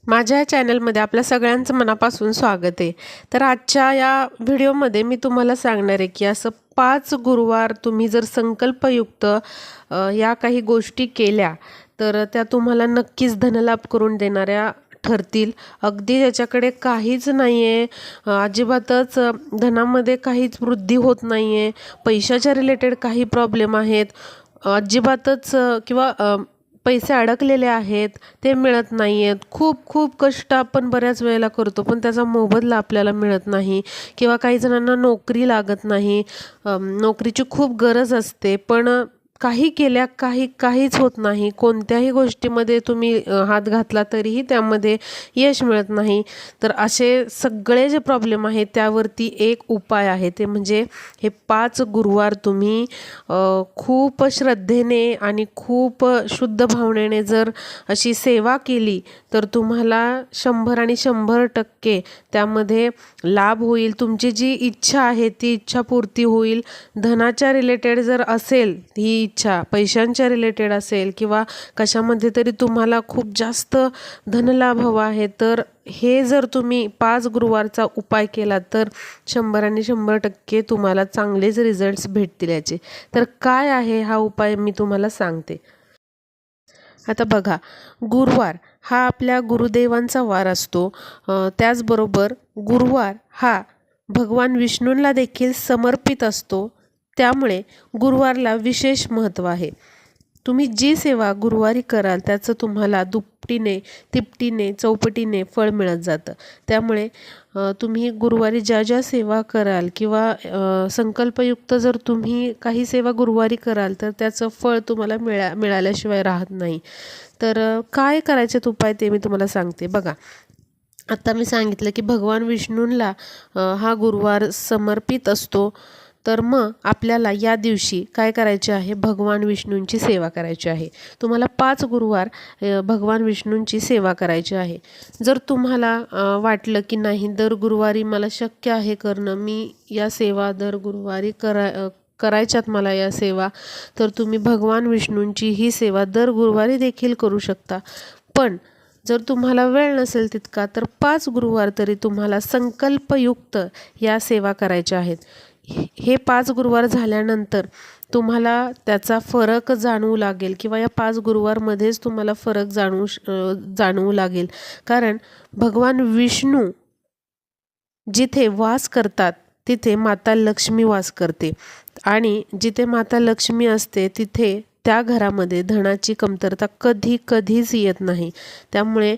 माझ्या या चॅनलमध्ये आपल्या सगळ्यांचं मनापासून स्वागत आहे। तर आजच्या या व्हिडिओमध्ये मी तुम्हाला सांगणार आहे की असं 5 गुरुवार तुम्ही जर संकल्पयुक्त या काही गोष्टी केल्या तर त्या तुम्हाला नक्कीच धनलाभ करून देणाऱ्या ठरतील। अगदी ज्याच्याकडे काहीच नाही आहे, अजिबातच धनामध्ये काहीच वृद्धी होत नाही आहे, पैशाच्या रिलेटेड काही प्रॉब्लेम आहेत, अजिबातच किंवा पैसे अडकलेले आहेत, ते मिळत नाही आहेत, खूप खूप कष्ट आपण बऱ्याच वेळेला करतो पण त्याचा मोबदला आपल्याला मिळत नाही, किंवा काही जणांना नोकरी लागत नाही, नोकरीची खूप गरज असते पण काही केल्या काहीच होत नाही, कोणत्याही गोष्टीमध्ये तुम्ही हात घातला तरीही त्यामध्ये यश मिळत नाही। तर असे सगळे जे प्रॉब्लेम आहेत त्यावरती एक उपाय आहे, ते म्हणजे हे 5 गुरुवार तुम्ही खूप श्रद्धेने आणि खूप शुद्ध भावनेने जर अशी सेवा केली तर तुम्हाला 100 आणि 100% त्यामध्ये लाभ होईल। तुमची जी इच्छा आहे ती इच्छा पूर्ती होईल। धनाच्या रिलेटेड जर असेल ही इच्छा, पैशांच्या रिलेटेड असेल किंवा कशामध्ये तरी तुम्हाला खूप जास्त धनलाभ हवा आहे, तर हे जर तुम्ही 5 गुरुवारचा उपाय केला तर 100 आणि 100% तुम्हाला चांगलेच रिझल्ट्स भेटतील याचे। तर काय आहे हा उपाय मी तुम्हाला सांगते। आता बघा, गुरुवार हा आपल्या गुरुदेवांचा वार असतो, त्याचबरोबर गुरुवार हा भगवान विष्णूंना देखील समर्पित असतो, त्यामुळे गुरुवारला विशेष महत्त्व आहे। तुम्ही जी सेवा गुरुवारी कराल त्याचं तुम्हाला दुपटीने तिपटीने चौपटीने फळ मिळत जातं। त्यामुळे तुम्ही गुरुवारी ज्या ज्या सेवा कराल किंवा संकल्पयुक्त जर तुम्ही काही सेवा गुरुवारी कराल तर त्याचं फळ तुम्हाला मिळाल्याशिवाय राहत नाही। तर काय करायचे उपाय ते मी तुम्हाला सांगते। बघा, आता मी सांगितलं की भगवान विष्णूंना हा गुरुवार समर्पित असतो, तर मग आपल्याला या दिवशी काय करायचे आहे, भगवान विष्णूंची सेवा करायची आहे। तुम्हाला 5 गुरुवार भगवान विष्णूंची सेवा करायची आहे। जर तुम्हाला वाटलं की नाही दर गुरुवारी मला शक्य आहे करणं, मी या सेवा दर गुरुवारी करायच्यात मला या सेवा, तर तुम्ही भगवान विष्णूंची ही सेवा दर गुरुवारी देखील करू शकता। पण जर तुम्हाला वेळ नसेल तितका तर 5 गुरुवार तरी तुम्हाला संकल्पयुक्त या सेवा करायच्या आहेत। हे 5 गुरुवार झाल्यानंतर तुम्हाला त्याचा फरक जाणवू लागेल, किंवा या 5 गुरुवारमध्येच तुम्हाला फरक जाणवू लागेल। कारण भगवान विष्णू जिथे वास करतात तिथे माता लक्ष्मी वास करते, आणि जिथे माता लक्ष्मी असते तिथे त्या घरामध्ये धनाची कमतरता कधीच येत नाही। त्यामुळे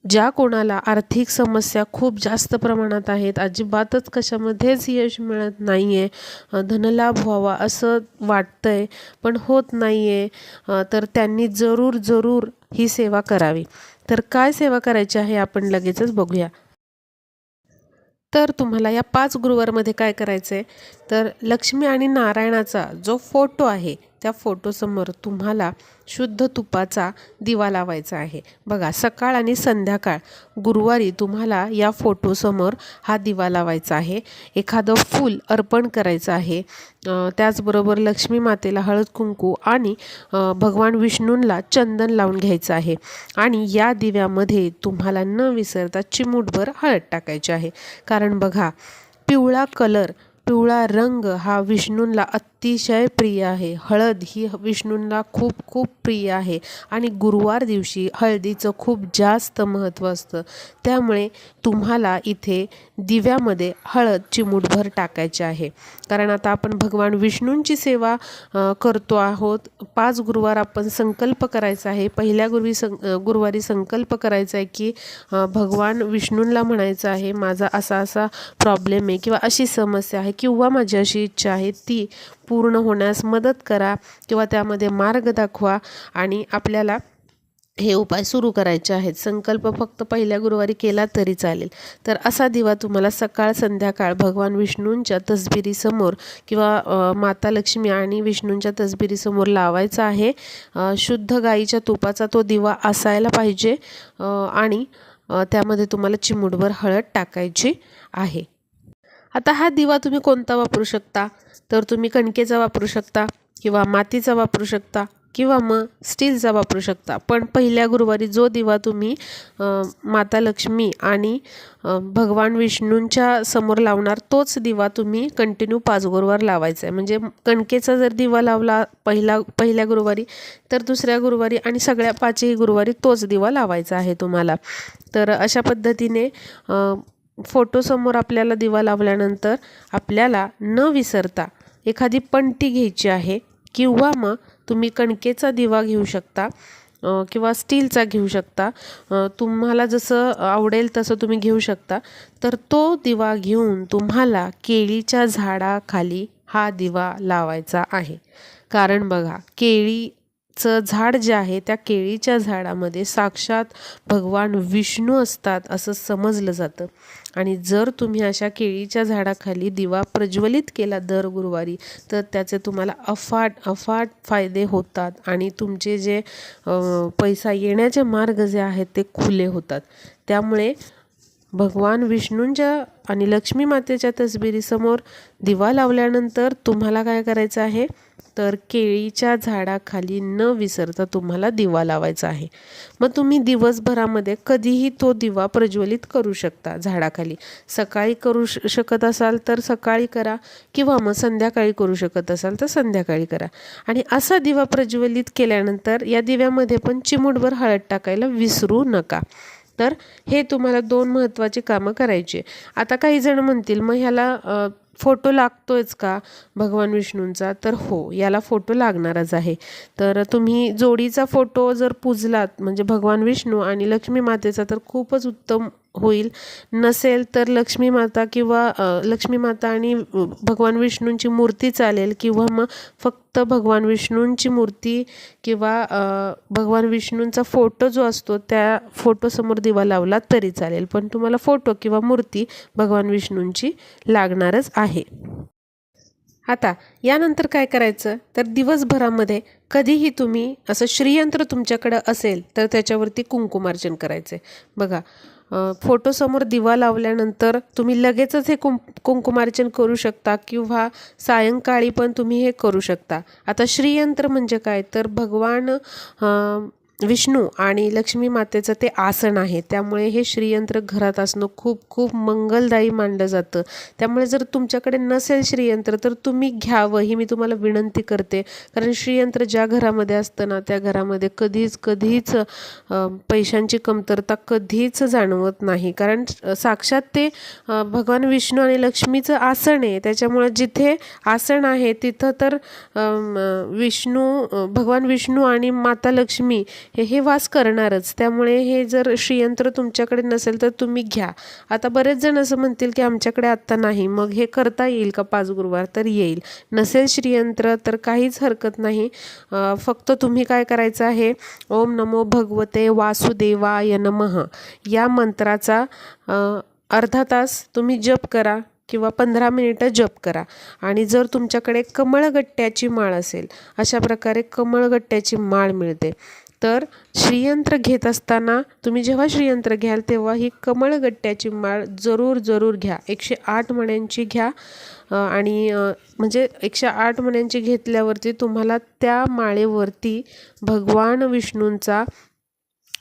ज्या कोणाला आर्थिक समस्या खूप जास्त प्रमाणात आहेत, अजिबातच कशामध्येच यश मिळत नाही आहे, धनलाभ व्हावा असं वाटतंय पण होत नाही आहे, तर त्यांनी जरूर ही सेवा करावी। तर काय सेवा करायची आहे आपण लगेचच बघूया। तर तुम्हाला या 5 गुरुवारमध्ये काय करायचं आहे, तर लक्ष्मी आणि नारायणाचा जो फोटो आहे त्या फोटोसमोर तुम्हाला शुद्ध तुपाचा दिवा लावायचा आहे। बघा, सकाळ आणि संध्याकाळ गुरुवारी तुम्हाला या फोटोसमोर हा दिवा लावायचा आहे। एखादं फूल अर्पण करायचं आहे, त्याचबरोबर लक्ष्मी मातेला हळद कुंकू आणि भगवान विष्णूंना चंदन लावून घ्यायचं आहे, आणि या दिव्यामध्ये तुम्हाला न विसरता चिमूटभर हळद टाकायची आहे। कारण बघा, पिवळा रंग हा विष्णूंना अतिशय प्रिय आहे, हळद ही विष्णूंना खूप प्रिय आहे, आणि गुरुवार दिवशी हळदीचं खूप जास्त महत्त्व असतं। त्यामुळे तुम्हाला इथे दिव्यामध्ये हळद चिमूटभर टाकायची आहे। कारण आता आपण भगवान विष्णूंची सेवा करतो आहोत, 5 गुरुवार आपण संकल्प करायचा आहे। पहिल्या गुरुवारी संकल्प करायचा आहे की भगवान विष्णूंना म्हणायचं आहे, माझा असा प्रॉब्लेम आहे किंवा अशी समस्या आहे किंवा माझी अशी इच्छा आहे ती पूर्ण होण्यास मदत करा, किंवा त्यामध्ये मार्ग दाखवा, आणि आपल्याला हे उपाय सुरू करायचे आहेत। संकल्प फक्त पहिल्या गुरुवारी केला तरी चालेल। तर असा दिवा तुम्हाला सकाळ संध्याकाळ भगवान विष्णूंच्या तसबिरीसमोर किंवा माता लक्ष्मी आणि विष्णूंच्या तसबिरीसमोर लावायचा आहे। शुद्ध गाईच्या तुपाचा तो दिवा असायला पाहिजे, आणि त्यामध्ये तुम्हाला चिमूटभर हळद टाकायची आहे। आता हा दिवा तुम्ही कोणता वापरू शकता, तर तुम्ही कणकेचा वापरू शकता किंवा मातीचा वापरू शकता, किंवा मग स्टीलचा वापरू शकता। पण पहिल्या गुरुवारी जो दिवा तुम्ही माता लक्ष्मी आणि भगवान विष्णूंच्या समोर लावणार तोच दिवा तुम्ही कंटिन्यू 5 गुरुवार लावायचा आहे। म्हणजे कणकेचा जर दिवा लावला पहिल्या गुरुवारी तर दुसऱ्या गुरुवारी आणि सगळ्या 5ही गुरुवारी तोच दिवा लावायचा आहे तुम्हाला। तर अशा पद्धतीने फोटोसमोर आपल्याला दिवा लावल्यानंतर आपल्याला न विसरता एखादी पणती घ्यायची आहे किंवा मग तुम्ही कणकेचा दिवा घेऊ शकता किंवा स्टीलचा घेऊ शकता, तुम्हाला जसं आवडेल तसं तुम्ही घेऊ शकता। तर तो दिवा घेऊन तुम्हाला केळीच्या झाडाखाली हा दिवा लावायचा आहे। कारण बघा, केळीचं झाड जे आहे त्या केळीच्या झाडामध्ये साक्षात भगवान विष्णू असतात असं समजलं जातं। आणि जर तुम्ही अशा केळीच्या झाडाखाली दिवा प्रज्वलित केला दर गुरुवारी तर त्याचे तुम्हाला अफाट फायदे होतात आणि तुमचे जे पैसा येण्याचे मार्ग जे आहेत ते खुले होतात। त्यामुळे भगवान विष्णूंच्या आणि लक्ष्मी मातेच्या तसबिरीसमोर दिवा लावल्यानंतर तुम्हाला काय करायचं आहे तर केळीच्या झाडाखाली न विसरता तुम्हाला दिवा लावायचा आहे। मग तुम्ही दिवसभरामध्ये कधीही तो दिवा प्रज्वलित करू शकता झाडाखाली। सकाळी करू शकत असाल तर सकाळी करा किंवा मग संध्याकाळी करू शकत असाल तर संध्याकाळी करा। आणि असा दिवा प्रज्वलित केल्यानंतर या दिव्यामध्ये पण चिमूटभर हळद टाकायला विसरू नका। तर हे तुम्हाला 2 महत्त्वाची कामं करायची। आता काही जण म्हणतील मग ह्याला फोटो लागतोयच का भगवान विष्णूंचा? तर हो, याला फोटो लागणारच आहे। तर तुम्ही जोडीचा फोटो जर पूजलात म्हणजे भगवान विष्णू आणि लक्ष्मी मातेचा तर खूपच उत्तम होईल। नसेल तर लक्ष्मी माता किंवा लक्ष्मी माता आणि भगवान विष्णूंची मूर्ती चालेल किंवा मग फक्त भगवान विष्णूंची मूर्ती किंवा भगवान विष्णूंचा फोटो जो असतो त्या फोटोसमोर दिवा लावला तरी चालेल, पण तुम्हाला फोटो किंवा मूर्ती भगवान विष्णूंची लागणारच आहे। आता यानंतर काय करायचं तर दिवसभरामध्ये कधीही तुम्ही असं श्रीयंत्र तुमच्याकडे असेल तर त्याच्यावरती कुंकुमार्चन करायचे। बघा, फोटोसमोर दिवा लावल्यानंतर तुम्ही लगेचच हे कुंकुमार्चन करू शकता किंवा सायंकाळी पण तुम्ही हे करू शकता। आता श्रीयंत्र म्हणजे काय तर भगवान विष्णू आणि लक्ष्मी मातेचं ते आसन आहे, त्यामुळे हे श्रीयंत्र घरात असणं खूप मंगलदायी मानलं जातं। त्यामुळे जर तुमच्याकडे नसेल श्रीयंत्र तर तुम्ही घ्यावं ही मी तुम्हाला विनंती करते। कारण श्रीयंत्र ज्या घरामध्ये असतं ना त्या घरामध्ये कधीच पैशांची कमतरता कधीच जाणवत नाही। कारण साक्षात ते भगवान विष्णू आणि लक्ष्मीचं आसन आहे, त्याच्यामुळे जिथे आसन आहे तिथं तर भगवान विष्णू आणि माता लक्ष्मी हे वास करणारच। त्यामुळे हे जर श्रीयंत्र तुमच्याकडे नसेल तर तुम्ही घ्या। आता बरेच जण असं म्हणतील की आमच्याकडे आत्ता नाही, मग हे करता येईल का 5 गुरुवार? तर येईल। नसेल श्रीयंत्र तर काहीच हरकत नाही, फक्त तुम्ही काय करायचं आहे ओम नमो भगवते वासुदेवाय नमः या मंत्राचा अर्धा तास तुम्ही जप करा किंवा 15 मिनिटं जप करा। आणि जर तुमच्याकडे कमळगट्ट्याची माळ असेल, अशा प्रकारे कमळगट्ट्याची माळ मिळते, तर श्रीयंत्र घेत असताना तुम्ही जेव्हा श्रीयंत्र घ्याल तेव्हा ही कमळगट्ट्याची माळ जरूर घ्या। 108 मण्यांची घ्या आणि म्हणजे 108 मण्यांची घेतल्यावरती तुम्हाला त्या माळेवरती भगवान विष्णूंचा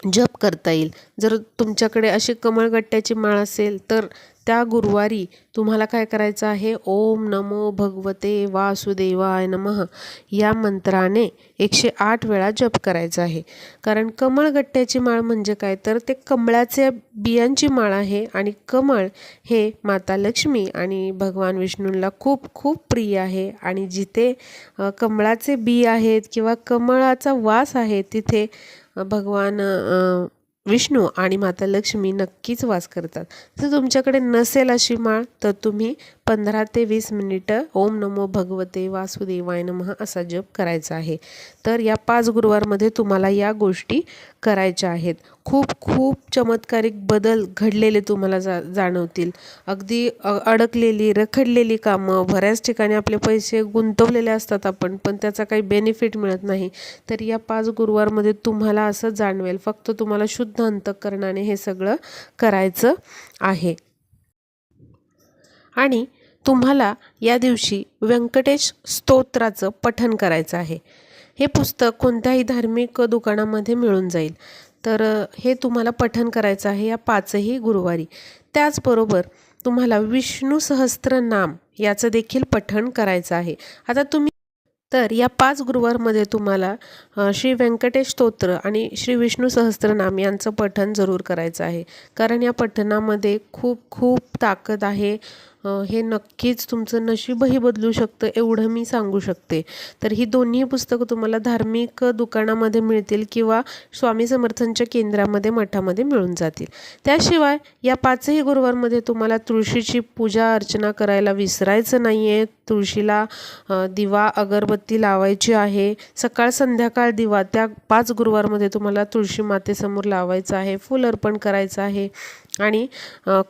जप करता येईल। जर तुमच्याकडे अशी कमळगट्ट्याची माळ असेल तर त्या गुरुवारी तुम्हाला काय करायचं आहे ओम नमो भगवते वासुदेवाय नमः या मंत्राने 108 वेळा जप करायचा आहे। कारण कमळगट्ट्याची माळ म्हणजे काय तर ते कमळाच्या बियांची माळ आहे आणि कमळ हे माता लक्ष्मी आणि भगवान विष्णूंना खूप प्रिय आहे। आणि जिथे कमळाचे बी आहेत किंवा कमळाचा वास आहे तिथे भगवान विष्णू आणि माता लक्ष्मी नक्कीच वास करतात। जर तुमच्याकडे नसेल अशी माळ तर तुम्ही 15 ते 20 मिनिटं ओम नमो भगवते वासुदेवाय नमः असा जप करायचा आहे। तर या 5 गुरुवारमध्ये तुम्हाला या गोष्टी करायच्या आहेत। खूप चमत्कारिक बदल घडलेले तुम्हाला जाणवतील। अगदी अडकलेली रखडलेली कामं, बऱ्याच ठिकाणी आपले पैसे गुंतवलेले असतात आपण, पण त्याचा काही बेनिफिट मिळत नाही, तर या 5 गुरुवारमध्ये तुम्हाला असं जाणवेल। फक्त तुम्हाला शुद्ध अंतःकरणाने हे सगळं करायचं आहे। आणि तुम्हाला या दिवशी व्यंकटेश स्तोत्राचं पठण करायचं आहे। हे पुस्तक कोणत्याही धार्मिक दुकानामध्ये मिळून जाईल. तर हे तुम्हाला पठण करायचं आहे या 5ही गुरुवारी. त्याचबरोबर तुम्हाला विष्णू सहस्त्रनाम याचं देखील पठण करायचं आहे. आता तुम्ही तर या 5 गुरुवारमध्ये तुम्हाला श्री व्यंकटेश स्तोत्र आणि श्री विष्णू सहस्त्रनाम यांचं पठण जरूर करायचं आहे. कारण या पठणामध्ये खूप खूप ताकद आहे. हे नक्कीच तुमचं नशीबही बदलू शकतं एवढं मी सांगू शकते. तर ही दोन्ही पुस्तकं तुम्हाला धार्मिक दुकानामध्ये मिळतील किंवा स्वामी समर्थांच्या केंद्रामध्ये मठामध्ये मिळून जातील. त्याशिवाय या 5ही गुरुवारमध्ये तुम्हाला तुळशीची पूजा अर्चना करायला विसरायचं नाही आहे. तुळशीला दिवा अगरबत्ती लावायची आहे. सकाळ संध्याकाळ दिवा त्या 5 गुरुवारमध्ये तुम्हाला तुळशी मातेसमोर लावायचं आहे. फूल अर्पण करायचं आहे आणि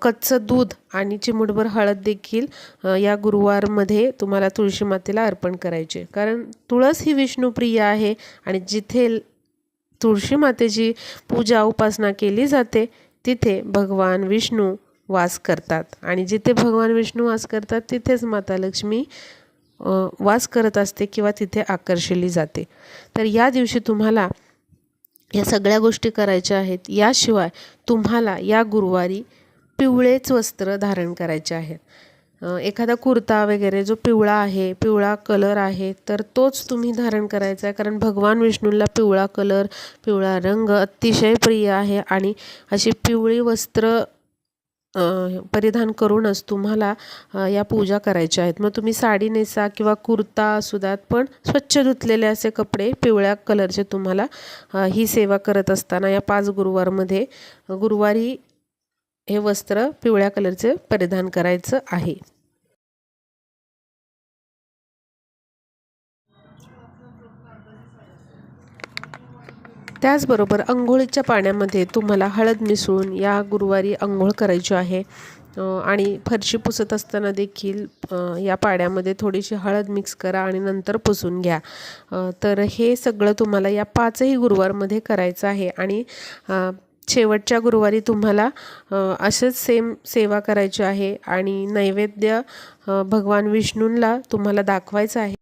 कच्चं दूध आणि चिमूटभर हळद देखील या गुरुवारमध्ये तुम्हाला तुळशी मातेला अर्पण करायचे. कारण तुळस ही विष्णुप्रिय आहे आणि जिथे तुळशी मातेची पूजा उपासना केली जाते तिथे भगवान विष्णू वास करतात आणि जिथे भगवान विष्णू वास करतात तिथेच माता लक्ष्मी वास करत असते किंवा तिथे आकर्षिली जाते. तर या दिवशी तुम्हाला या सगळ्या गोष्टी करायच्या आहेत. याशिवाय तुम्हाला या गुरुवारी पिवळेच वस्त्र धारण करायचे आहेत. एखादा कुर्ता वगैरे जो पिवळा आहे, पिवळा कलर आहे, तर तोच तुम्ही धारण करायचा आहे. कारण भगवान विष्णूंना पिवळा कलर, पिवळा रंग अतिशय प्रिय आहे आणि अशी पिवळी वस्त्र परिधान करूनच तुम्हाला या पूजा करायच्या आहेत. मग तुम्ही साडी नेसा किंवा कुर्ता असू द्यात, पण स्वच्छ धुतलेले असे कपडे पिवळ्या कलरचे तुम्हाला ही सेवा करत असताना या 5 गुरुवारमध्ये गुरुवारी हे वस्त्र पिवळ्या कलरचे परिधान करायचं आहे. त्याचबरोबर अंघोळीच्या पाण्यामध्ये तुम्हाला हळद मिसळून या गुरुवारी अंघोळ करायची आहे. आणि फरशी पुसत असताना देखील या पाण्यामध्ये थोडीशी हळद मिक्स करा आणि नंतर पुसून घ्या. तर हे सगळं तुम्हाला या 5ही गुरुवारमध्ये करायचं आहे. आणि शेवटच्या गुरुवारी तुम्हाला असेच सेम सेवा करायची आहे आणि नैवेद्य भगवान विष्णूंना तुम्हाला दाखवायचं आहे.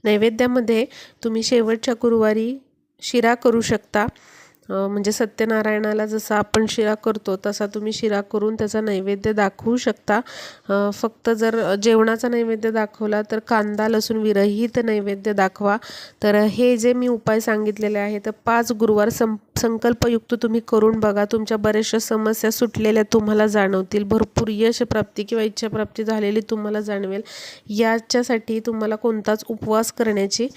नैवेद्यामध्ये तुम्ही शेवटच्या गुरुवारी शिरा करू शकता. म्हणजे सत्यनारायणाला जसा आपण शिरा करतो तसा तुम्ही शिरा करून त्याचा नैवेद्य दाखवू शकता. फक्त जर जेवणाचा नैवेद्य दाखवला तर कांदा लसूण विरहित नैवेद्य दाखवा. तर हे जे मी उपाय सांगितलेले आहे तर 5 गुरुवार संकल्पयुक्त तुम्ही करून बघा. तुमच्या बऱ्याचशा समस्या सुटलेल्या तुम्हाला जाणवतील. भरपूर यश प्राप्ती किंवा इच्छाप्राप्ती झालेली तुम्हाला जाणवेल. याच्यासाठी तुम्हाला कोणताच उपवास करण्याची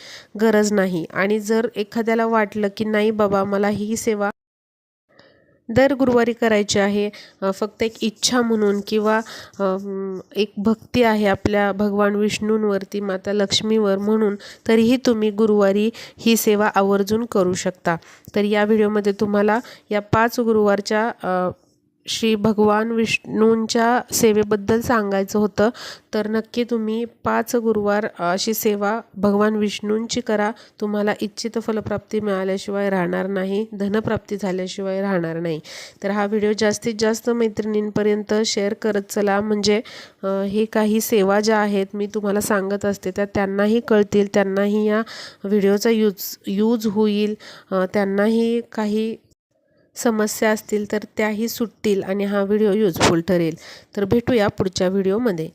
गरज नाही. आणि जर एखाद्याला वाटलं की नाही बाबा मला ही सेवा दर गुरुवारी करायची आहे, फक्त एक इच्छा म्हणून किंवा एक भक्ती आहे आपल्या भगवान विष्णूंवरती, माता लक्ष्मीवर म्हणून, तरीही तुम्ही गुरुवारी ही सेवा आवर्जून करू शकता. तर या व्हिडिओमध्ये तुम्हाला या 5 गुरुवारच्या श्री भगवान विष्णूंच्या सेवेबद्दल सांगायचं होतं. तर नक्की तुम्ही 5 गुरुवार अशी सेवा भगवान विष्णूंची करा. तुम्हाला इच्छित फलप्राप्ती मिळाल्याशिवाय राहणार नाही, धनप्राप्ती झाल्याशिवाय राहणार नाही. तर हा व्हिडिओ जास्तीत जास्त मैत्रिणींपर्यंत शेअर करत चला. म्हणजे हे काही सेवा ज्या आहेत मी तुम्हाला सांगत असते त्या त्यांनाही कळतील, त्यांनाही या व्हिडिओचा यूज होईल, त्यांनाही काही समस्या असतील तर त्याही सुटतील आणि हा व्हिडिओ युजफुल ठरेल. तर भेटूया पुढच्या व्हिडिओमध्ये.